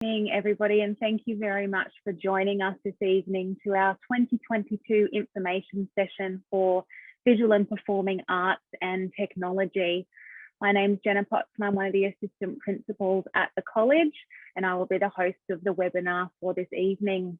Evening, everybody, and thank you very much for joining us this evening to our 2022 information session for Visual and Performing Arts and Technology. My name is Jenna Potts and I'm one of the assistant principals at the college, and I will be the host of the webinar for this evening.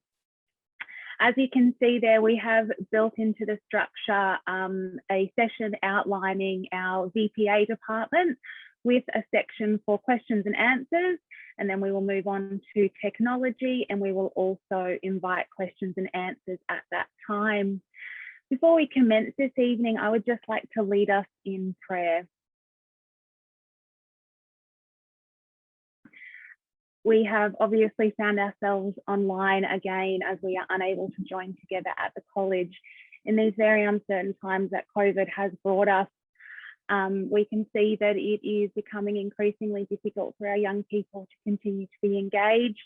As you can see there, we have built into the structure a session outlining our VPA department with a section for questions and answers, and then we will move on to technology, and we will also invite questions and answers at that time. Before we commence this evening, I would just like to lead us in prayer. We have obviously found ourselves online again as we are unable to join together at the college in these very uncertain times that COVID has brought us. We can see that it is becoming increasingly difficult for our young people to continue to be engaged,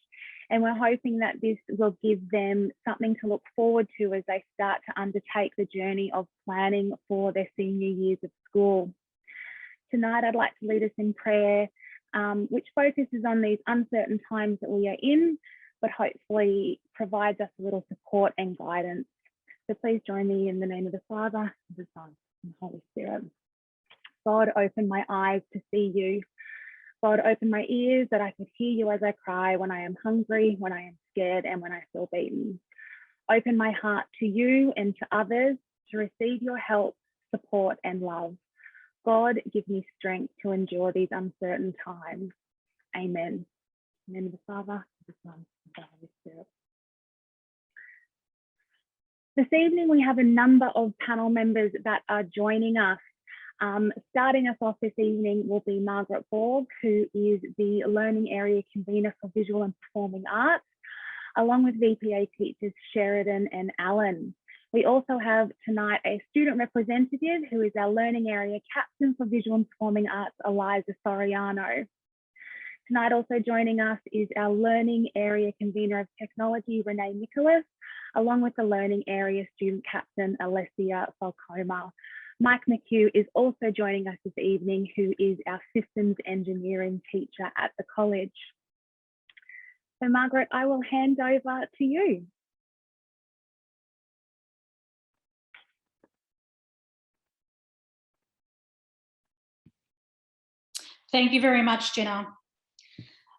and we're hoping that this will give them something to look forward to as they start to undertake the journey of planning for their senior years of school. Tonight, I'd like to lead us in prayer, which focuses on these uncertain times that we are in, but hopefully provides us a little support and guidance. So please join me in the name of the Father, the Son, and the Holy Spirit. God, open my eyes to see you. God, open my ears that I could hear you as I cry when I am hungry, when I am scared, and when I feel beaten. Open my heart to you and to others to receive your help, support, and love. God, give me strength to endure these uncertain times. Amen. In the name of the Father, the Son, and the Holy Spirit. This evening, we have a number of panel members that are joining us. Starting us off this evening will be Margaret Borg, who is the Learning Area Convener for Visual and Performing Arts, along with VPA teachers Sheridan and Allen. We also have tonight a student representative who is our Learning Area Captain for Visual and Performing Arts, Eliza Soriano. Tonight also joining us is our Learning Area Convener of Technology, Renee Nicholas, along with the Learning Area Student Captain, Alessia Falcoma. Mike McHugh is also joining us this evening, who is our systems engineering teacher at the college. So Margaret, I will hand over to you. Thank you very much, Jenna.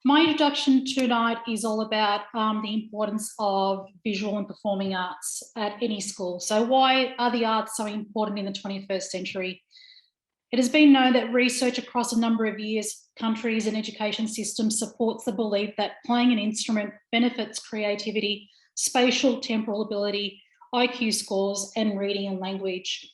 My introduction tonight is all about the importance of visual and performing arts at any school. So why are the arts so important in the 21st century? It has been known that research across a number of years, countries and education systems supports the belief that playing an instrument benefits creativity, spatial temporal ability, IQ scores, and reading and language.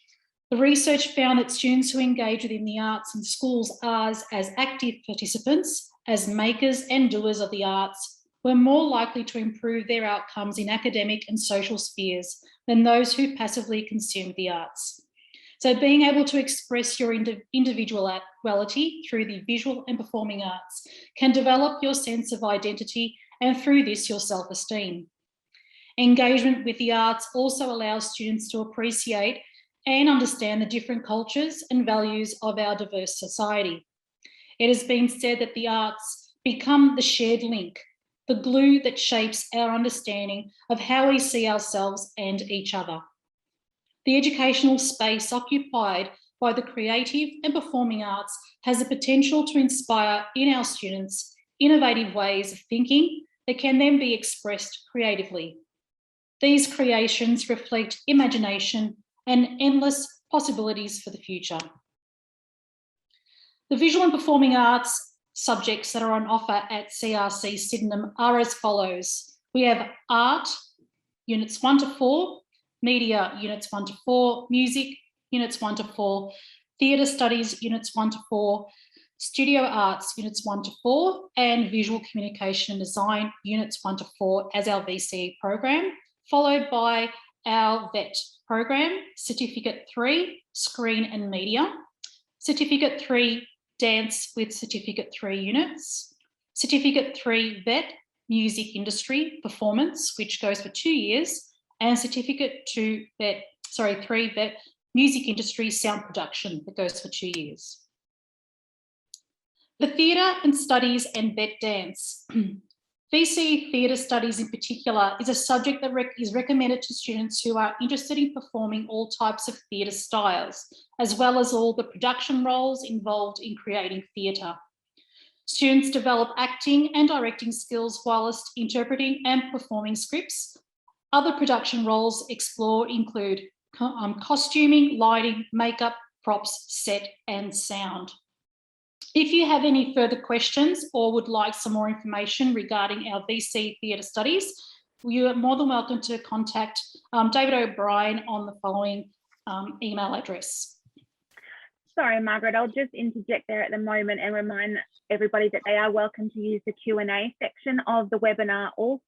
The research found that students who engage within the arts in schools as active participants, as makers and doers of the arts, were more likely to improve their outcomes in academic and social spheres than those who passively consumed the arts. So being able to express your individuality through the visual and performing arts can develop your sense of identity and through this your self-esteem. Engagement with the arts also allows students to appreciate and understand the different cultures and values of our diverse society. It has been said that the arts become the shared link, the glue that shapes our understanding of how we see ourselves and each other. The educational space occupied by the creative and performing arts has the potential to inspire in our students innovative ways of thinking that can then be expressed creatively. These creations reflect imagination and endless possibilities for the future. The visual and performing arts subjects that are on offer at CRC Sydenham are as follows. We have art, units 1 to 4, media, units 1 to 4, music, units 1 to 4, theatre studies, units 1 to 4, studio arts, units 1 to 4, and visual communication and design, units 1 to 4 as our VCE program, followed by our VET program, Certificate 3, Screen and Media, Certificate 3, Dance with Certificate 3 units, Certificate 3, VET, Music Industry Performance, which goes for 2 years, and Certificate 3, VET, Music Industry Sound Production, that goes for 2 years. The Theatre and Studies and VET Dance. VCE Theatre Studies in particular is a subject that is recommended to students who are interested in performing all types of theatre styles, as well as all the production roles involved in creating theatre. Students develop acting and directing skills whilst interpreting and performing scripts. Other production roles explored include costuming, lighting, makeup, props, set, and sound. If you have any further questions or would like some more information regarding our VCE Theatre Studies, you are more than welcome to contact David O'Brien on the following email address. Sorry, Margaret, I'll just interject there at the moment and remind everybody that they are welcome to use the Q&A section of the webinar also.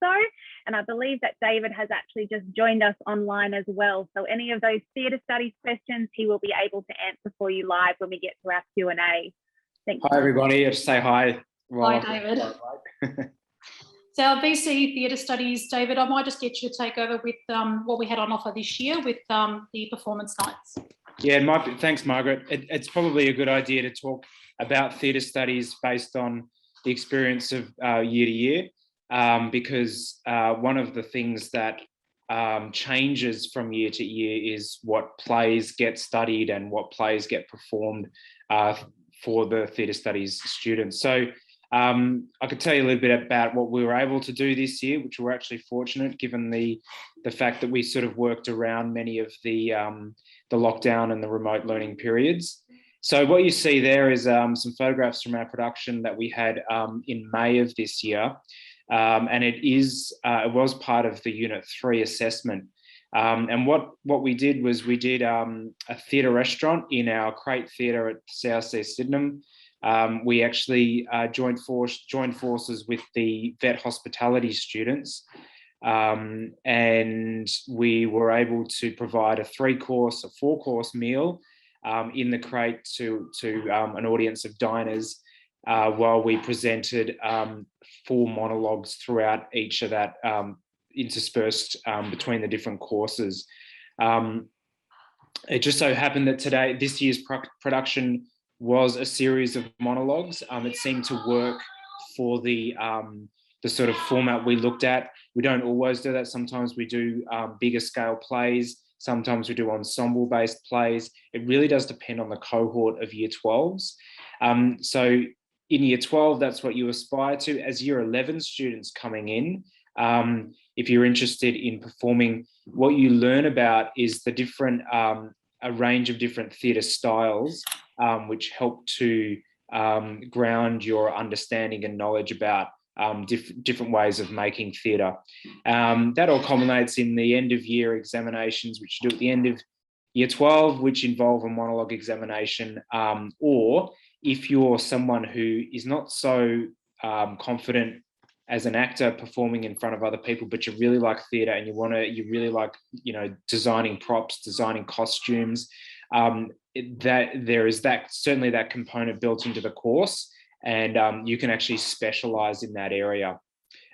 And I believe that David has actually just joined us online as well. So any of those theatre studies questions, he will be able to answer for you live when we get to our Q&A. Thank you. Hi, everybody. Just say hi. Hi, David. So our VCE Theatre Studies, David, I might just get you to take over with what we had on offer this year with the performance nights. Yeah, thanks, Margaret. It's probably a good idea to talk about theatre studies based on the experience of year to year, because one of the things that changes from year to year is what plays get studied and what plays get performed for the theatre studies students. So I could tell you a little bit about what we were able to do this year, which we're actually fortunate given the fact that we sort of worked around many of the lockdown and the remote learning periods. So what you see there is some photographs from our production that we had in May of this year, and it was part of the Unit 3 assessment. And what we did was we did a theatre restaurant in our Crate Theatre at CRC Sydenham. We actually joined forces with the vet hospitality students, and we were able to provide a 4-course meal in the Crate to an audience of diners, while we presented 4 monologues throughout each of that, interspersed between the different courses. It just so happened that this year's production was a series of monologues. It seemed to work for the sort of format we looked at. We don't always do that. Sometimes we do bigger scale plays. Sometimes we do ensemble-based plays. It really does depend on the cohort of year 12s. So in year 12, that's what you aspire to. As year 11 students coming in, if you're interested in performing, what you learn about is the different, a range of different theatre styles, which help to ground your understanding and knowledge about different ways of making theatre. That all culminates in the end of year examinations, which you do at the end of year 12, which involve a monologue examination, or if you're someone who is not so confident as an actor performing in front of other people, but you really like theatre and you really like, designing props, designing costumes, that there is certainly that component built into the course, and you can actually specialize in that area.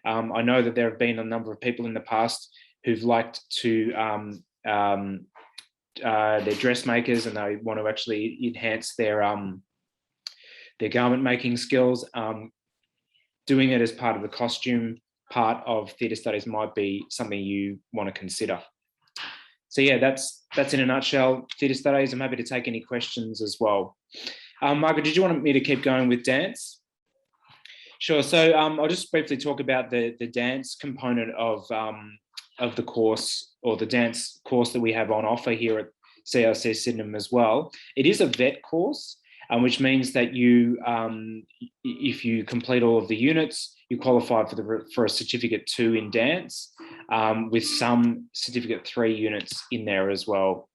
I know that there have been a number of people in the past who've liked to, they're dressmakers and they want to actually enhance their garment making skills. Doing it as part of the costume part of theatre studies might be something you want to consider. So yeah, that's in a nutshell theatre studies. I'm happy to take any questions as well. Margaret, did you want me to keep going with dance? Sure. So I'll just briefly talk about the dance component of the course, or the dance course that we have on offer here at CRC Sydenham as well. It is a vet course, which means that you, if you complete all of the units, you qualify for a Certificate 2 in dance, with some Certificate 3 units in there as well.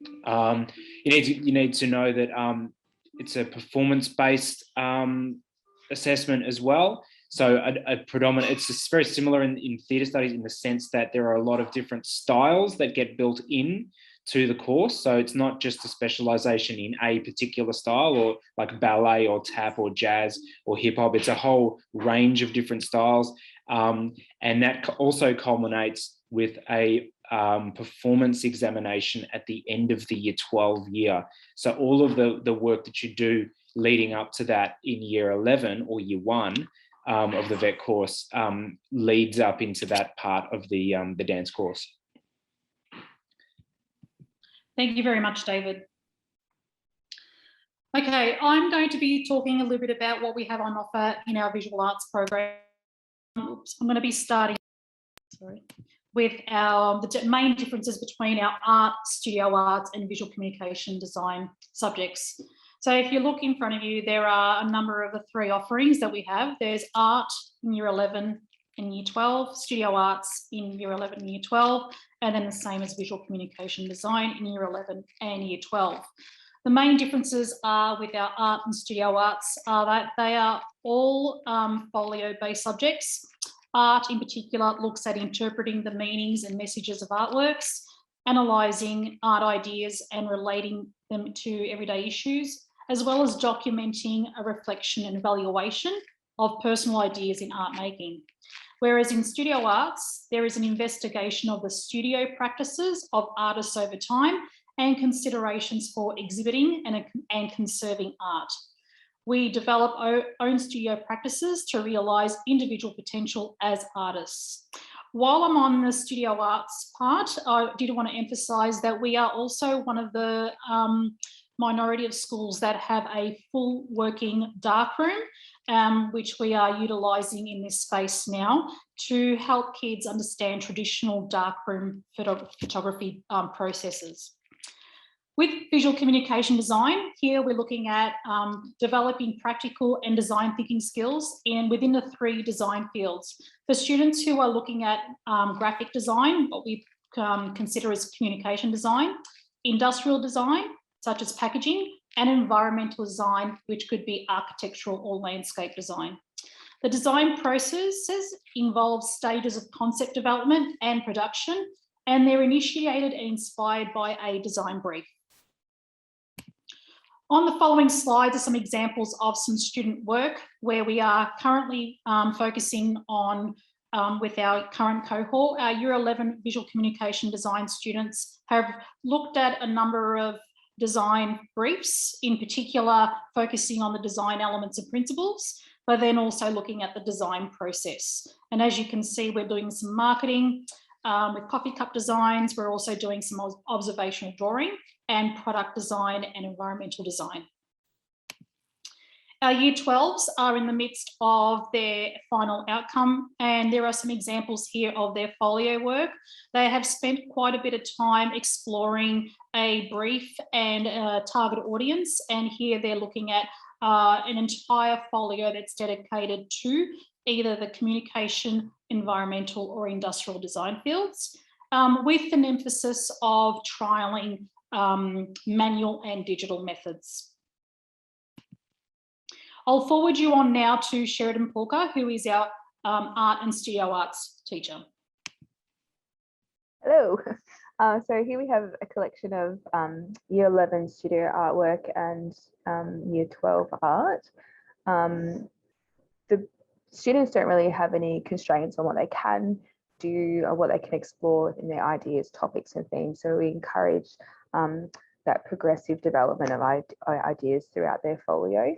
You need to know that it's a performance-based assessment as well. So it's very similar in theatre studies in the sense that there are a lot of different styles that get built in to the course. So it's not just a specialization in a particular style, or like ballet or tap or jazz or hip hop. It's a whole range of different styles. And that also culminates with a performance examination at the end of the year 12 year. So all of the work that you do leading up to that in year 11 or year 1 of the vet course leads up into that part of the dance course. Thank you very much, David. Okay, I'm going to be talking a little bit about what we have on offer in our visual arts program. Oops, I'm going to be starting with the main differences between our art, studio arts and visual communication design subjects. So if you look in front of you, there are a number of the 3 offerings that we have. There's art in year 11 and year 12, studio arts in year 11 and year 12, and then the same as visual communication design in year 11 and year 12. The main differences are with our art and studio arts are that they are all folio-based subjects. Art in particular looks at interpreting the meanings and messages of artworks, analysing art ideas and relating them to everyday issues, as well as documenting a reflection and evaluation of personal ideas in art making. Whereas in studio arts, there is an investigation of the studio practices of artists over time and considerations for exhibiting and conserving art. We develop our own studio practices to realise individual potential as artists. While I'm on the studio arts part, I did want to emphasise that we are also one of the minority of schools that have a full working darkroom, which we are utilising in this space now to help kids understand traditional darkroom photography processes. With visual communication design, here we're looking at developing practical and design thinking skills within the 3 design fields. For students who are looking at graphic design, what we consider as communication design, industrial design, such as packaging, and environmental design, which could be architectural or landscape design. The design processes involve stages of concept development and production, and they're initiated and inspired by a design brief. On the following slides are some examples of some student work where we are currently focusing on, with our current cohort, our Year 11 visual communication design students have looked at a number of design briefs, in particular focusing on the design elements and principles, but then also looking at the design process. And as you can see, we're doing some marketing with coffee cup designs. We're also doing some observational drawing and product design and environmental design. Our Year 12s are in the midst of their final outcome, and there are some examples here of their folio work. They have spent quite a bit of time exploring a brief and a target audience, and here they're looking at an entire folio that's dedicated to either the communication, environmental or industrial design fields, with an emphasis of trialling manual and digital methods. I'll forward you on now to Sheridan Porker, who is our art and studio arts teacher. Hello. So here we have a collection of Year 11 studio artwork and Year 12 art. The students don't really have any constraints on what they can do or what they can explore in their ideas, topics and themes. So we encourage that progressive development of ideas throughout their folio.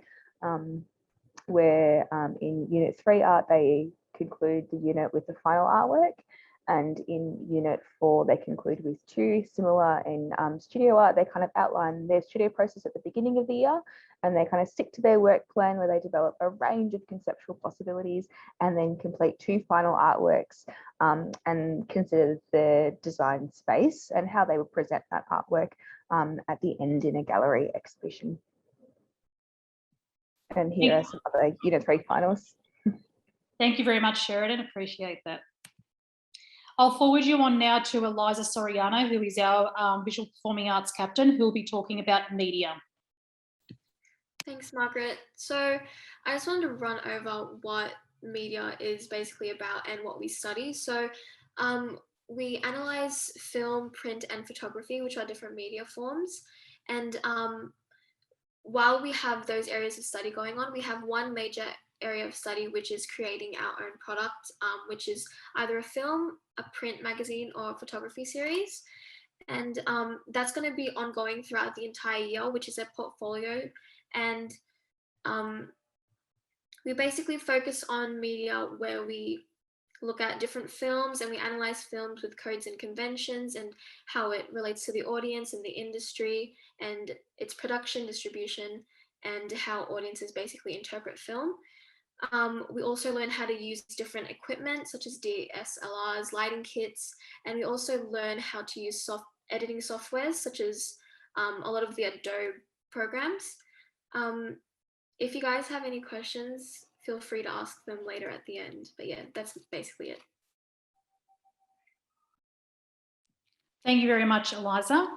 Where in Unit 3 art, they conclude the unit with the final artwork, and in Unit 4, they conclude with 2. Similar in studio art, they kind of outline their studio process at the beginning of the year, and they kind of stick to their work plan where they develop a range of conceptual possibilities and then complete 2 final artworks and consider their design space and how they will present that artwork at the end in a gallery exhibition. And here are some other Unit 3 finals. Thank you very much, Sheridan. Appreciate that. I'll forward you on now to Eliza Soriano, who is our visual performing arts captain, who will be talking about media. Thanks, Margaret. So I just wanted to run over what media is basically about and what we study. So we analyze film, print, and photography, which are different media forms. And while we have those areas of study going on, we have one major area of study, which is creating our own product, which is either a film, a print magazine, or a photography series. And that's going to be ongoing throughout the entire year, which is a portfolio. And We basically focus on media where we look at different films and we analyze films with codes and conventions and how it relates to the audience and the industry and its production, distribution, and how audiences basically interpret film. We also learn how to use different equipment such as DSLRs, lighting kits, and we also learn how to use editing softwares such as a lot of the Adobe programs. If you guys have any questions, feel free to ask them later at the end. But yeah, that's basically it. Thank you very much, Eliza.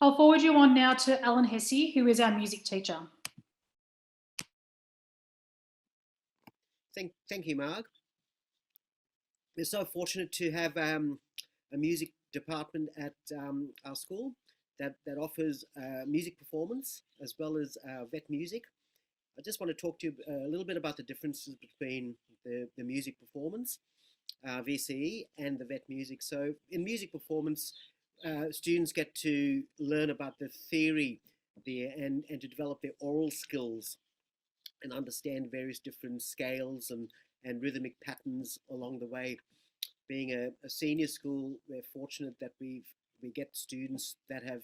I'll forward you on now to Alan Hesse, who is our music teacher. Thank you, Marg. We're so fortunate to have a music department at our school that offers music performance as well as vet music. I just want to talk to you a little bit about the differences between the music performance, VCE, and the vet music. So in music performance, students get to learn about the theory and to develop their oral skills and understand various different scales and rhythmic patterns along the way. Being a senior school, we're fortunate that we get students that have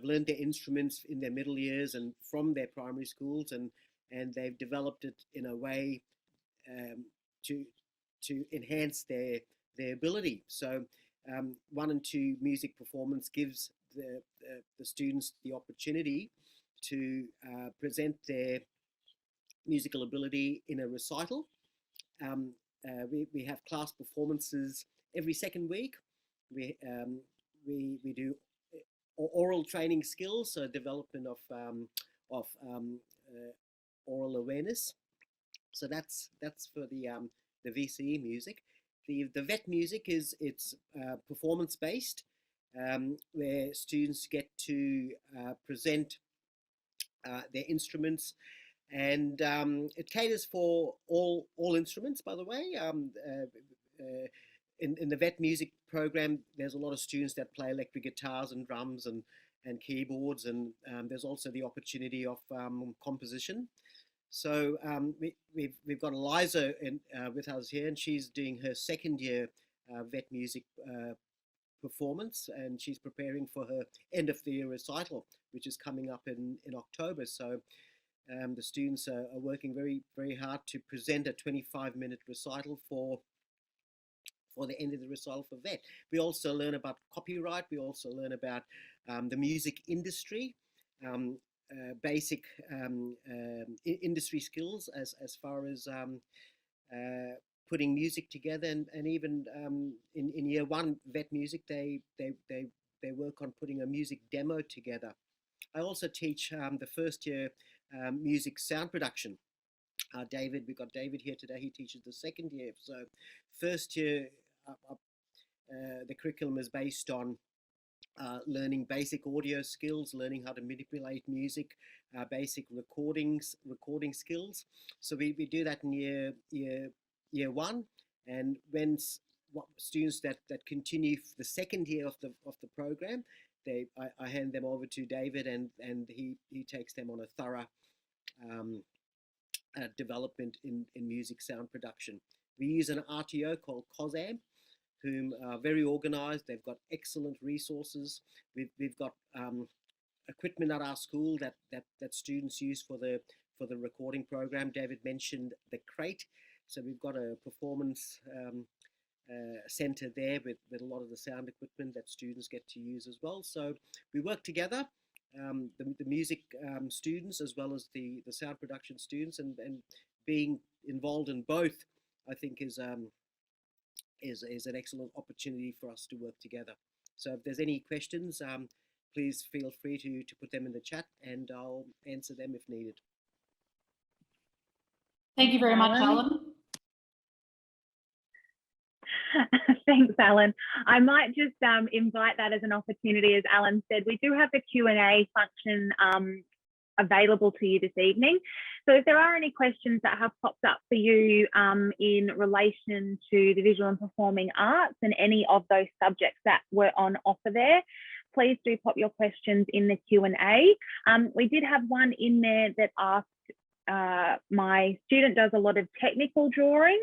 learned their instruments in their middle years and from their primary schools, and they've developed it in a way to enhance their ability. So 1 and 2 music performance gives the students the opportunity to present their musical ability in a recital. We have class performances every second week. We do oral training skills, so development of oral awareness. So that's for the VCE music. The vet music it's performance based, where students get to present their instruments, and it caters for all instruments, by the way. In the vet music program, there's a lot of students that play electric guitars and drums and keyboards, and there's also the opportunity of composition. So we've got Eliza with us here, and she's doing her second year vet music performance, and she's preparing for her end of the year recital, which is coming up in October. So the students are working very, very hard to present a 25-minute recital for the end of the recital for vet. We also learn about copyright. We also learn about the music industry, basic industry skills as far as putting music together, and even in year 1 vet music, they work on putting a music demo together. I also teach the first year music sound production. We've got David here today. He teaches the second year. So first year, the curriculum is based on learning basic audio skills, learning how to manipulate music, basic recording skills. So we do that in year 1, and when students that continue the second year of the program, I hand them over to David, and he takes them on a thorough development in music sound production. We use an RTO called COSAM, whom are very organized. They've got excellent resources. We've got equipment at our school that students use for the recording program. David mentioned the crate, so we've got a performance center there with a lot of the sound equipment that students get to use as well. So we work together, the music students as well as the sound production students, and being involved in both, I think, is an excellent opportunity for us to work together. So if there's any questions, please feel free to put them in the chat, and I'll answer them if needed. Thank you very much, Alan. Thanks, Alan. I might just invite that as an opportunity. As Alan said, we do have the Q&A function available to you this evening. So if there are any questions that have popped up for you in relation to the visual and performing arts and any of those subjects that were on offer there, please do pop your questions in the Q&A. We did have one in there that asked my student does a lot of technical drawing,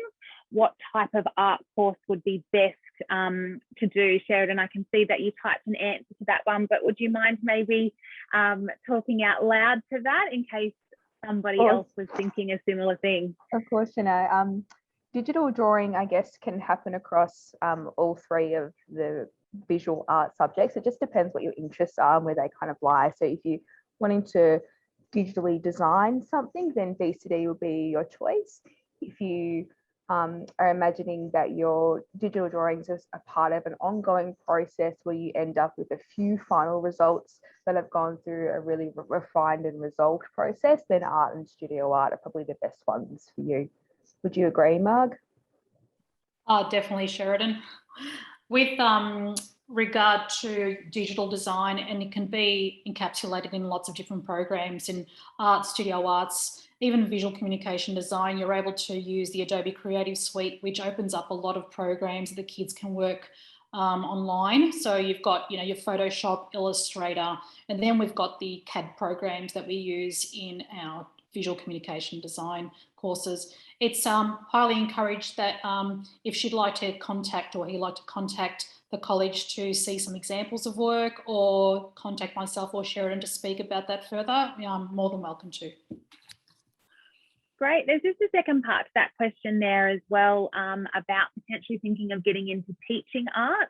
what type of art course would be best to do? Sheridan, I can see that you typed an answer to that one, but would you mind maybe talking out loud to that in case somebody else was thinking a similar thing? Of course, you know, digital drawing, I guess, can happen across all three of the visual art subjects. It just depends what your interests are and where they kind of lie. So if you're wanting to digitally design something, then VCD will be your choice. If you are imagining that your digital drawings is a part of an ongoing process where you end up with a few final results that have gone through a really refined and resolved process, then art and studio art are probably the best ones for you. Would you agree, Marg? Oh, definitely, Sheridan. With regard to digital design, and it can be encapsulated in lots of different programs in art, studio arts, even visual communication design. You're able to use the Adobe Creative Suite, which opens up a lot of programs that the kids can work online. So you've got, you know, your Photoshop, Illustrator, and then we've got the CAD programs that we use in our visual communication design courses. It's highly encouraged that if she'd like to contact, or he'd like to contact the college to see some examples of work, or contact myself or Sheridan to speak about that further, I'm more than welcome to. Great. There's just a second part to that question there as well, about potentially thinking of getting into teaching art.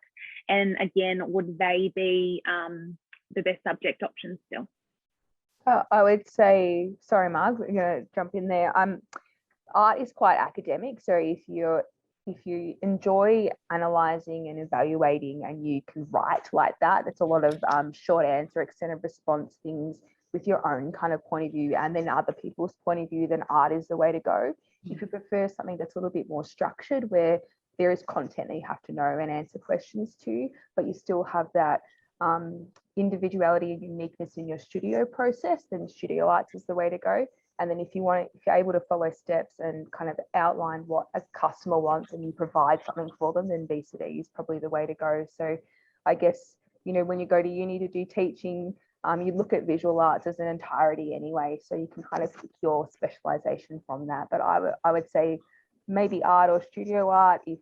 And again, would they be the best subject options still? I would say, sorry, Marg, I'm going to jump in there. Art is quite academic. So if you enjoy analysing and evaluating and you can write like that, it's a lot of short answer, extended response things with your own kind of point of view and then other people's point of view, then art is the way to go. If you prefer something that's a little bit more structured, where there is content that you have to know and answer questions to, but you still have that individuality and uniqueness in your studio process, then studio arts is the way to go. And then if you're able to follow steps and kind of outline what a customer wants and you provide something for them, then VCD is probably the way to go. So I guess, you know, when you go to uni to do teaching, you look at visual arts as an entirety anyway, so you can kind of pick your specialization from that. But I would say maybe art or studio art, if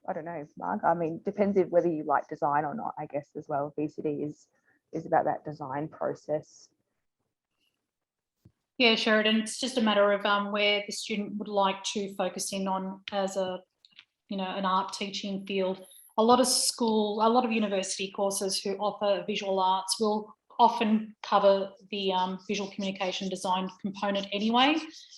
I don't know, Mark, I mean, depends if whether you like design or not, I guess, as well. VCD is about that design process. Yeah, Sheridan, it's just a matter of where the student would like to focus in on as a, you know, an art teaching field. A lot of university courses who offer visual arts will often cover the visual communication design component anyway.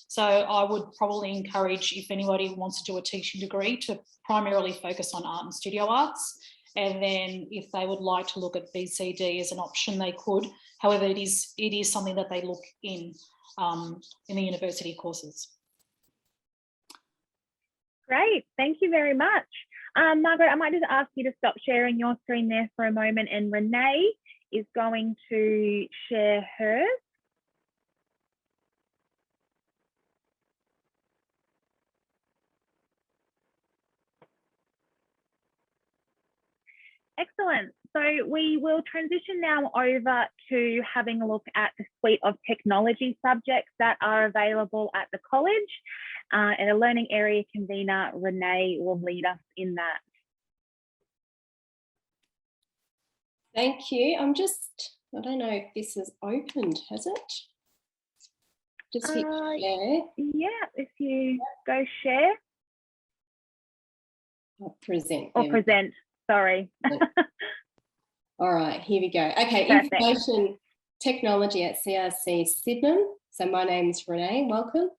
So I would probably encourage, if anybody wants to do a teaching degree, to primarily focus on art and studio arts. And then if they would like to look at VCD as an option, they could. However, it is something that they look in the university courses. Great, thank you very much. Margaret, I might just ask you to stop sharing your screen there for a moment, and Renee is going to share hers. Excellent. So we will transition now over to having a look at the suite of technology subjects that are available at the college. And a learning area convener, Renee, will lead us in that. Thank you. I don't know if this is opened, has it? Just hit share. Yeah, if you go share. Or present. Or present, sorry. All right, here we go. Okay, Perfect. Information Technology at CRC Sydenham. So my name's Renee, welcome.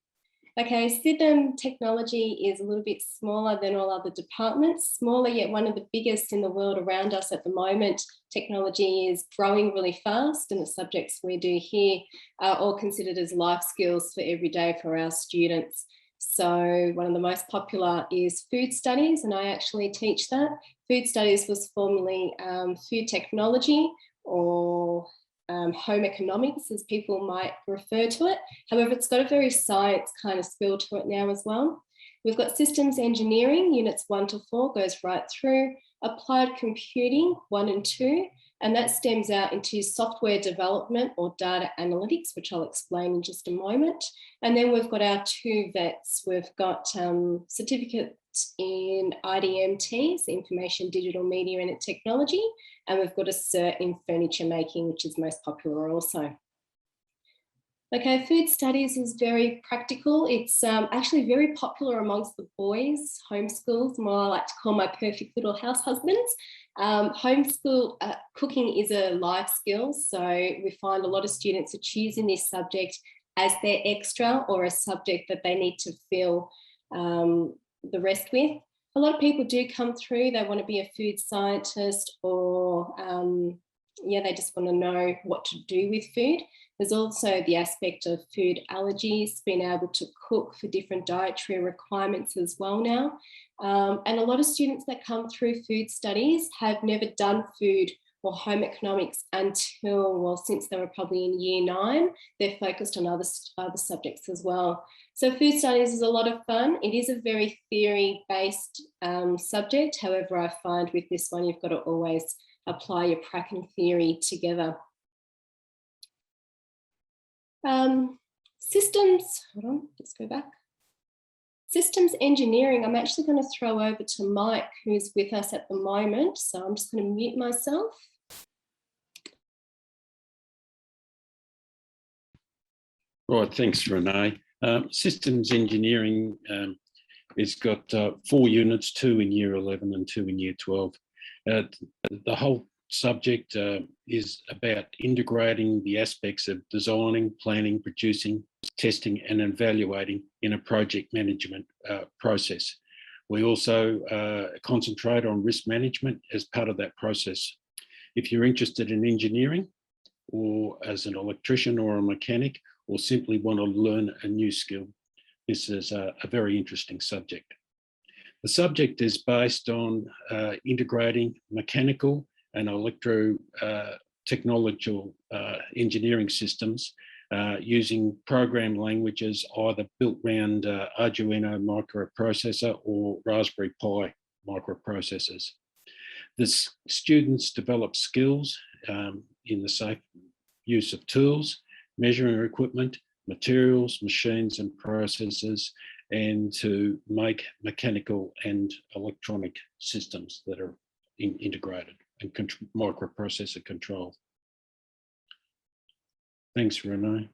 Okay, Sydenham Technology is a little bit smaller than all other departments, smaller yet one of the biggest in the world around us at the moment. Technology is growing really fast, and the subjects we do here are all considered as life skills for every day for our students. So one of the most popular is food studies, and I actually teach that. Food studies was formerly food technology, or home economics, as people might refer to it. However, it's got a very science kind of spill to it now as well. We've got systems engineering, units 1 to 4 goes right through. Applied computing 1 and 2, And that stems out into software development or data analytics, which I'll explain in just a moment. And then we've got our 2 vets. We've got certificates in IDMTs, Information, Digital Media and Technology, and we've got a cert in furniture making, which is most popular also. Okay, food studies is very practical. It's actually very popular amongst the boys, homeschools, more I like to call my perfect little house husbands. Homeschool cooking is a life skill, so we find a lot of students are choosing this subject as their extra or a subject that they need to fill the rest with. A lot of people do come through, they want to be a food scientist or yeah, they just want to know what to do with food. There's also the aspect of food allergies, being able to cook for different dietary requirements as well now. And a lot of students that come through food studies have never done food or home economics until, well, since they were probably in year 9, they're focused on other subjects as well. So food studies is a lot of fun. It is a very theory-based subject. However, I find with this one, you've got to always apply your prac and theory together. Systems, hold on, let's go back. Systems engineering, I'm actually going to throw over to Mike, who's with us at the moment. So I'm just going to mute myself. Right, thanks, Renee. Systems engineering has got 4 units, 2 in year 11 and 2 in year 12. The whole subject is about integrating the aspects of designing, planning, producing, testing and evaluating in a project management process. We also concentrate on risk management as part of that process. If you're interested in engineering or as an electrician or a mechanic or simply want to learn a new skill, this is a very interesting subject. The subject is based on integrating mechanical and electro technological engineering systems using program languages either built around Arduino microprocessor or Raspberry Pi microprocessors. The students develop skills in the safe use of tools, measuring equipment, materials, machines and processes, and to make mechanical and electronic systems that are integrated and microprocessor control. Thanks, Renee.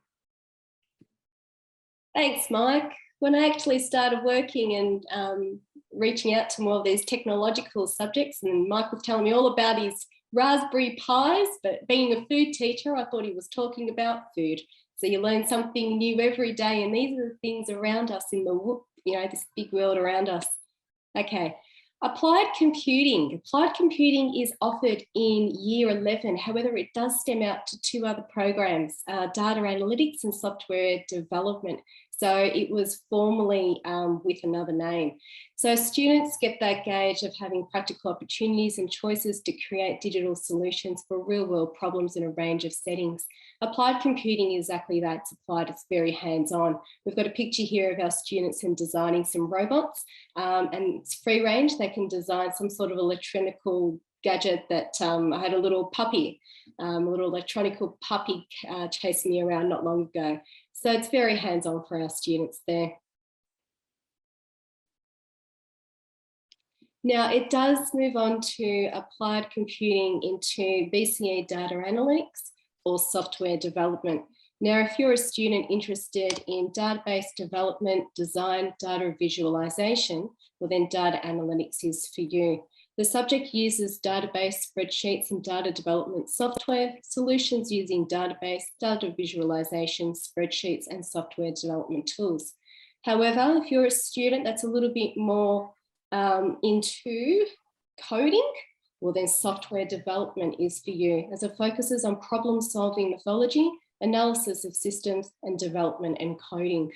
Thanks, Mike. When I actually started working and reaching out to more of these technological subjects, and Mike was telling me all about his Raspberry Pis, but being a food teacher, I thought he was talking about food. So you learn something new every day, and these are the things around us in the, this big world around us. Okay. Applied computing. Applied computing is offered in year 11. However, it does stem out to 2 other programs, data analytics and software development. So it was formerly with another name. So students get that gauge of having practical opportunities and choices to create digital solutions for real world problems in a range of settings. Applied computing is exactly that. It's applied, it's very hands-on. We've got a picture here of our students in designing some robots and it's free range. They can design some sort of electronical gadget that I had a little puppy, a little electronic puppy chasing me around not long ago. So it's very hands-on for our students there. Now it does move on to applied computing into VCE data analytics or software development. Now, if you're a student interested in database development, design, data visualization, well then data analytics is for you. The subject uses database, spreadsheets and data development software, solutions using database, data visualization, spreadsheets and software development tools. However, if you're a student that's a little bit more into coding, well then software development is for you as it focuses on problem solving methodology, analysis of systems and development and coding.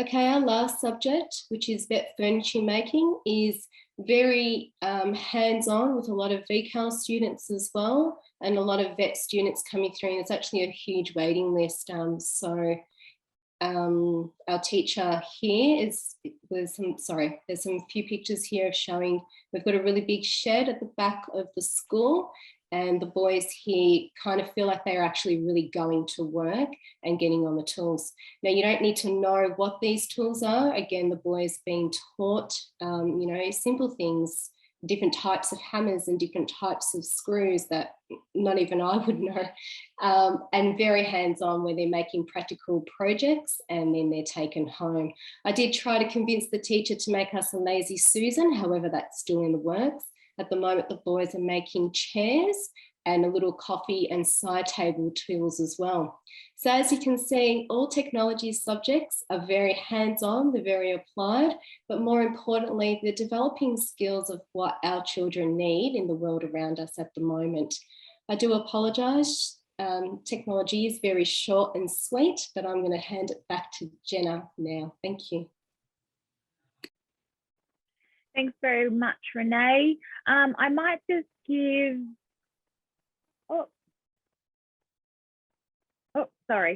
Okay, our last subject, which is vet furniture making, is very hands-on with a lot of VCAL students as well, and a lot of vet students coming through, and it's actually a huge waiting list. So our teacher here there's some few pictures here of showing we've got a really big shed at the back of the school, and the boys here kind of feel like they're actually really going to work and getting on the tools. Now, you don't need to know what these tools are. Again, the boys being taught, you know, simple things, different types of hammers and different types of screws that not even I would know, and very hands-on where they're making practical projects and then they're taken home. I did try to convince the teacher to make us a lazy Susan, however, that's still in the works. At the moment, the boys are making chairs and a little coffee and side table tools as well. So as you can see, all technology subjects are very hands-on, they're very applied, but more importantly, they're developing skills of what our children need in the world around us at the moment. I do apologise, technology is very short and sweet, but I'm going to hand it back to Jenna now. Thank you. Thanks very much, Renee. I might just give,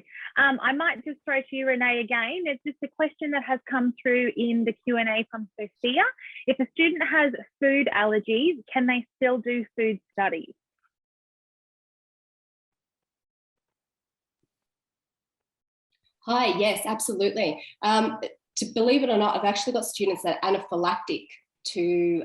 I might just throw to you, Renee, again. It's just a question that has come through in the Q&A from Sophia. If a student has food allergies, can they still do food studies? Hi, yes, absolutely. To believe it or not, I've actually got students that are anaphylactic to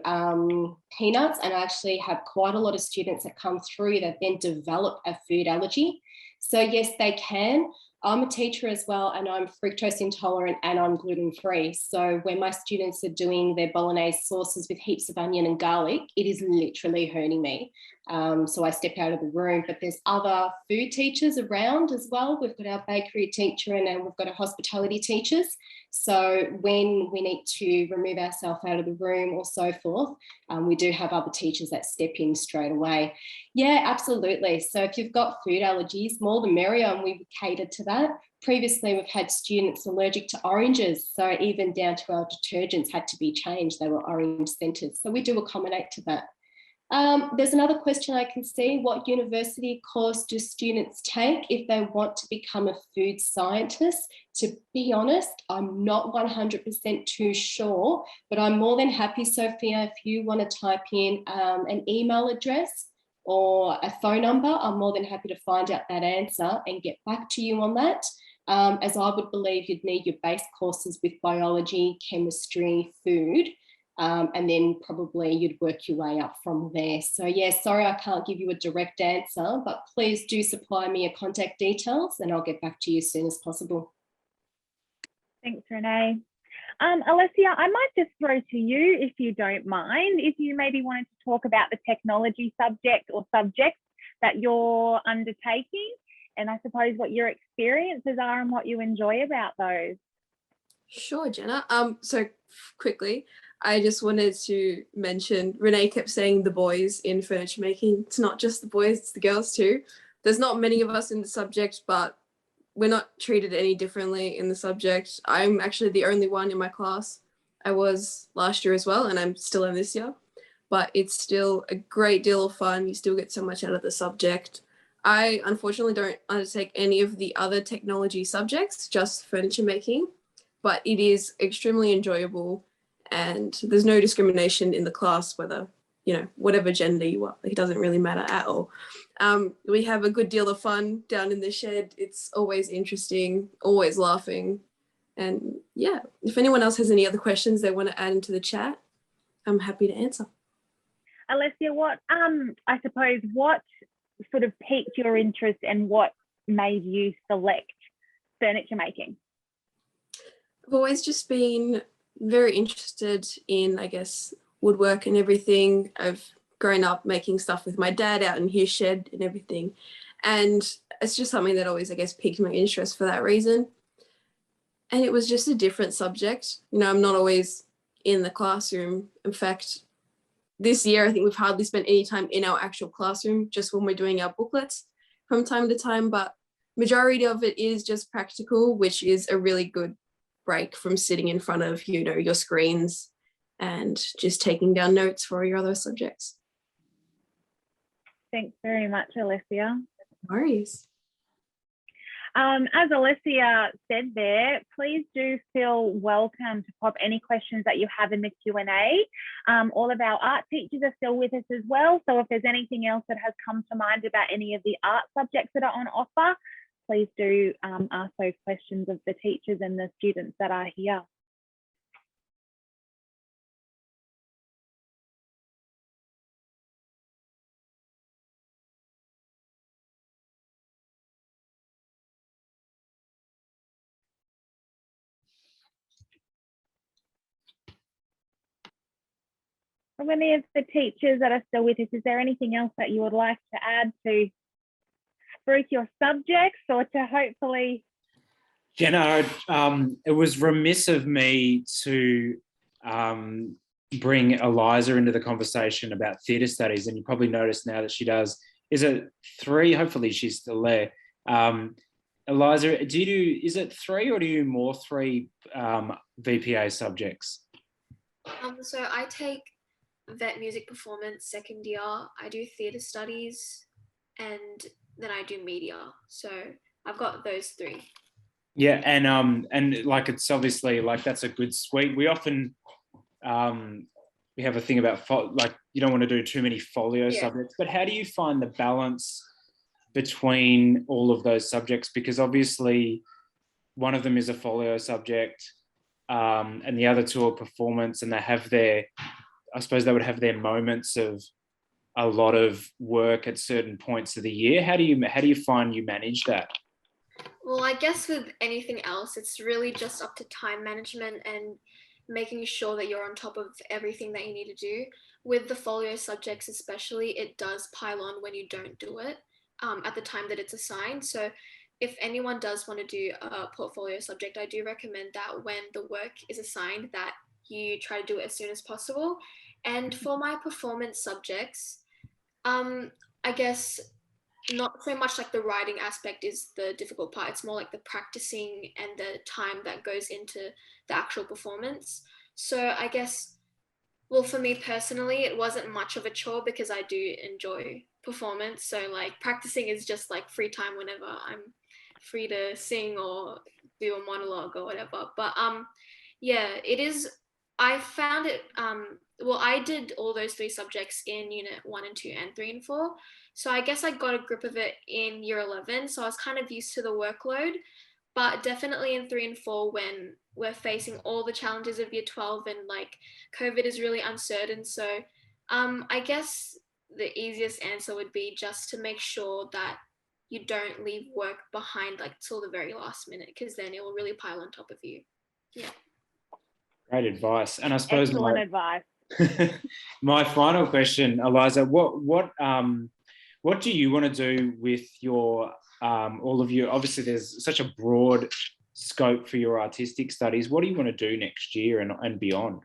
peanuts, and I actually have quite a lot of students that come through that then develop a food allergy. So yes, they can. I'm a teacher as well, and I'm fructose intolerant and I'm gluten-free. So when my students are doing their bolognese sauces with heaps of onion and garlic, it is literally hurting me. So I step out of the room, but there's other food teachers around as well. We've got our bakery teacher and then we've got our hospitality teachers. So when we need to remove ourselves out of the room or so forth, we do have other teachers that step in straight away. Yeah, absolutely. So if you've got food allergies, more the merrier, and we cater to that. Previously, we've had students allergic to oranges, so even down to our detergents had to be changed. They were orange scented. So we do accommodate to that. There's another question I can see. What university course do students take if they want to become a food scientist? To be honest, I'm not 100% too sure, but I'm more than happy, Sophia, if you want to type in an email address or a phone number, I'm more than happy to find out that answer and get back to you on that. As I would believe you'd need your base courses with biology, chemistry, food, and then probably you'd work your way up from there. So yeah, sorry I can't give you a direct answer, but please do supply me your contact details and I'll get back to you as soon as possible. Thanks, Renee. Alessia, I might just throw to you, if you don't mind, if you maybe wanted to talk about the technology subject or subjects that you're undertaking, and I suppose what your experiences are and what you enjoy about those. Sure, Jenna. So quickly, I just wanted to mention, Renee kept saying the boys in furniture making. It's not just the boys, it's the girls too. There's not many of us in the subject, but we're not treated any differently in the subject. I'm actually the only one in my class. I was last year as well, and I'm still in this year, but it's still a great deal of fun. You still get so much out of the subject. I unfortunately don't undertake any of the other technology subjects, just furniture making, but it is extremely enjoyable and there's no discrimination in the class, whether, you know, whatever gender you are, it doesn't really matter at all. We have a good deal of fun down in the shed. It's always interesting, always laughing. And yeah, if anyone else has any other questions they want to add into the chat, I'm happy to answer. Alessia, what, I suppose, what sort of piqued your interest and what made you select furniture making? I've always just been very interested in, I guess, woodwork and everything. I've grown up making stuff with my dad out in his shed and everything. And it's just something that always, I guess, piqued my interest for that reason. And it was just a different subject. You know, I'm not always in the classroom. In fact, this year, I think we've hardly spent any time in our actual classroom, just when we're doing our booklets from time to time. But majority of it is just practical, which is a really good break from sitting in front of, you know, your screens and just taking down notes for your other subjects. Thanks very much, Alessia. No worries. As Alicia said there, please do feel welcome to pop any questions that you have in the Q&A. All of our art teachers are still with us as well. So if there's anything else that has come to mind about any of the art subjects that are on offer, please do ask those questions of the teachers and the students that are here. From any of the teachers that are still with us, is there anything else that you would like to add to spruik your subjects or to hopefully... Jenna, it was remiss of me to bring Eliza into the conversation about theatre studies, and you probably noticed now that she does. Is it 3? Hopefully she's still there. Eliza, is it 3 or do you do more 3 VPA subjects? So I take vet music performance second year, I do theatre studies, and then I do media. So I've got those 3. Yeah, and like it's obviously like that's a good suite. We often we have a thing about like you don't want to do too many folio subjects, but how do you find the balance between all of those subjects? Because obviously one of them is a folio subject, and the other 2 are performance, and they have I suppose they would have their moments of a lot of work at certain points of the year. How do you find you manage that? Well, I guess with anything else, it's really just up to time management and making sure that you're on top of everything that you need to do. With the folio subjects especially, it does pile on when you don't do it at the time that it's assigned. So if anyone does want to do a portfolio subject, I do recommend that when the work is assigned that you try to do it as soon as possible. And for my performance subjects, I guess not so much like the writing aspect is the difficult part. It's more like the practicing and the time that goes into the actual performance. So I guess, well, for me personally, it wasn't much of a chore because I do enjoy performance. So like practicing is just like free time whenever I'm free to sing or do a monologue or whatever. But yeah, it is. I found it, well, I did all those 3 subjects in unit 1 and 2 and 3 and 4. So I guess I got a grip of it in year 11. So I was kind of used to the workload, but definitely in 3 and 4, when we're facing all the challenges of year 12 and like COVID is really uncertain. So I guess the easiest answer would be just to make sure that you don't leave work behind like till the very last minute, because then it will really pile on top of you. Yeah. Great advice. And I suppose Excellent advice. my final question, Eliza, what do you want to do with your all of you? Obviously, there's such a broad scope for your artistic studies. What do you want to do next year and beyond?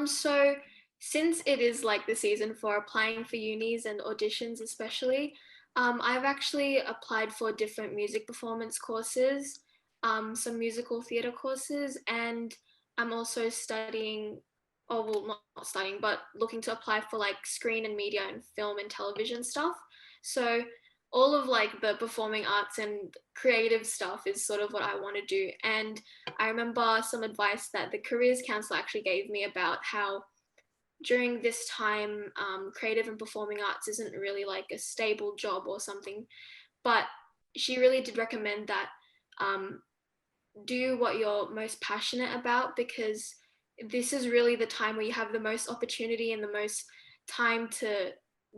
So since it is like the season for applying for unis and auditions especially, I've actually applied for different music performance courses, some musical theatre courses, and I'm also studying, or well, not studying, but looking to apply for like screen and media and film and television stuff. So all of like the performing arts and creative stuff is sort of what I want to do. And I remember some advice that the careers counsellor actually gave me about how during this time, creative and performing arts isn't really like a stable job or something, but she really did recommend that do what you're most passionate about, because this is really the time where you have the most opportunity and the most time to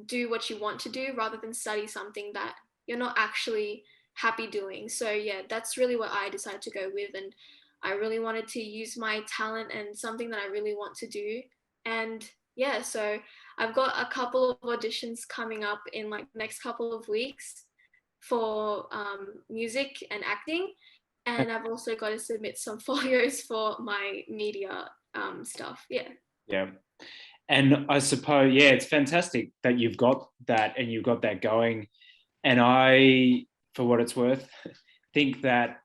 do what you want to do rather than study something that you're not actually happy doing. So yeah, that's really what I decided to go with, and I really wanted to use my talent and something that I really want to do. And yeah, so I've got a couple of auditions coming up in like the next couple of weeks for music and acting. And I've also got to submit some folios for my media stuff. Yeah. Yeah. And I suppose, yeah, it's fantastic that you've got that and you've got that going. And I, for what it's worth, think that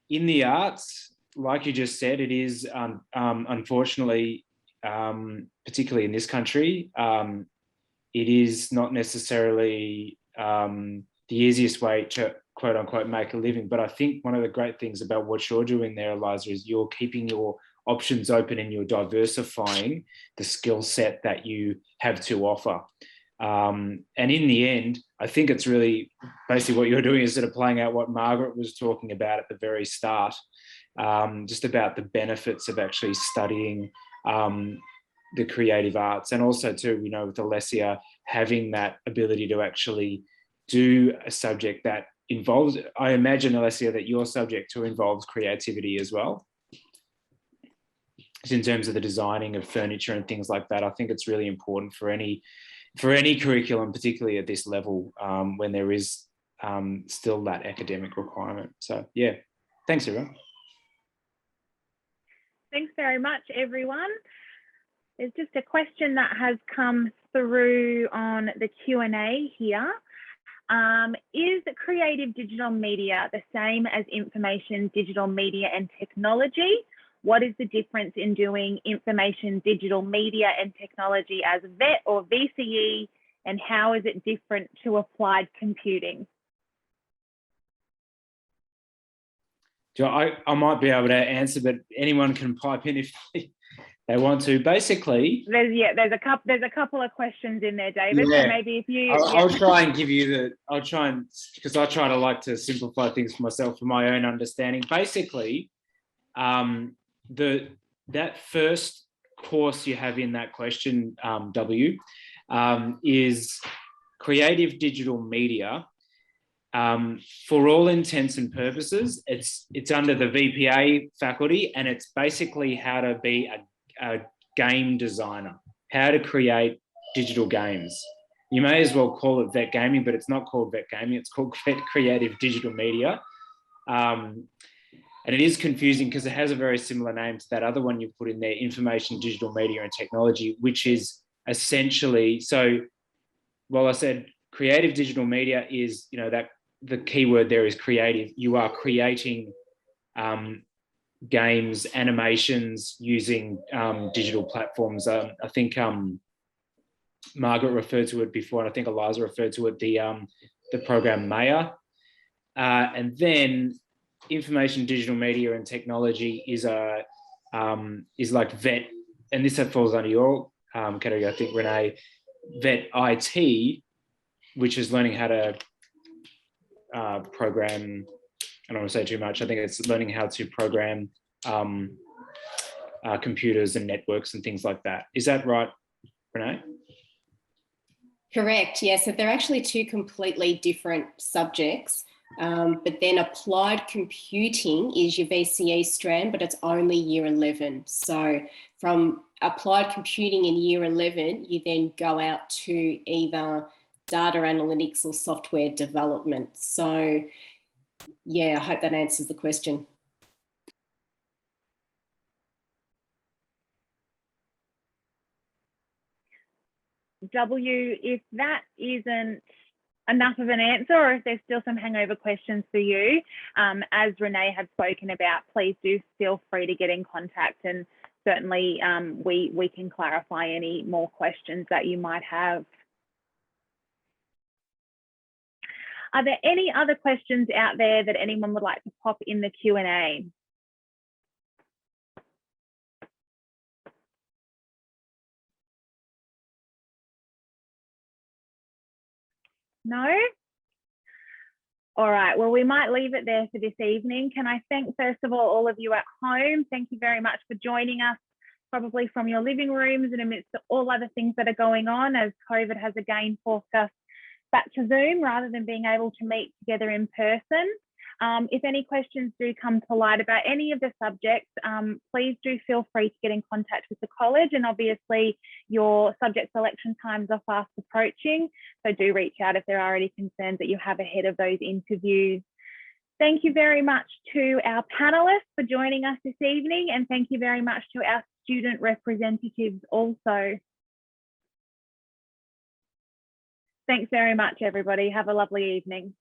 in the arts, like you just said, it is unfortunately, particularly in this country, it is not necessarily the easiest way to quote unquote make a living. But I think one of the great things about what you're doing there, Eliza, is you're keeping your options open and you're diversifying the skill set that you have to offer. And in the end, I think it's really basically what you're doing is sort of playing out what Margaret was talking about at the very start, just about the benefits of actually studying the creative arts, and also too, you know, with Alessia having that ability to actually do a subject that involves, I imagine, Alessia, that your subject too involves creativity as well. In terms of the designing of furniture and things like that, I think it's really important for any curriculum, particularly at this level, when there is still that academic requirement. So yeah, thanks everyone. Thanks very much, everyone. There's just a question that has come through on the Q&A here. Is creative digital media the same as information digital media and technology? What is the difference in doing information digital media and technology as VET or VCE, and how is it different to applied computing? I might be able to answer, but anyone can pipe in if they want to. Basically, there's a couple of questions in there, David. Yeah. So maybe if you, I'll try and give you because I try to like to simplify things for myself for my own understanding. Basically, that first course you have in that question, W, is creative digital media. For all intents and purposes, it's under the VPA faculty, and it's basically how to be a game designer, how to create digital games. You may as well call it VET gaming, but it's not called VET gaming, it's called VET creative digital media. And it is confusing because it has a very similar name to that other one you put in there, information digital media and technology, which is essentially, so while I said creative digital media is, you know, that the key word there is creative. You are creating games, animations using digital platforms. I think Margaret referred to it before, and I think Eliza referred to it, the program Maya. And then information digital media and technology is like VET, and this falls under your category, I think, Renee, VET IT, which is learning how to program. I don't want to say too much. I think it's learning how to program computers and networks and things like that. Is that right, Renee? Correct, yeah. So they're actually two completely different subjects, but then applied computing is your VCE strand, but it's only year 11. So from applied computing in year 11, you then go out to either data analytics or software development. So yeah, I hope that answers the question. W, if that isn't enough of an answer, or if there's still some hangover questions for you, as Renee had spoken about, please do feel free to get in contact, and certainly we can clarify any more questions that you might have. Are there any other questions out there that anyone would like to pop in the Q&A? No? All right, well, we might leave it there for this evening. Can I thank, first of all of you at home. Thank you very much for joining us, probably from your living rooms and amidst all other things that are going on, as COVID has again forced us back to Zoom rather than being able to meet together in person. If any questions do come to light about any of the subjects, please do feel free to get in contact with the college, and obviously your subject selection times are fast approaching, so do reach out if there are any concerns that you have ahead of those interviews. Thank you very much to our panelists for joining us this evening, and thank you very much to our student representatives also. Thanks very much, everybody. Have a lovely evening.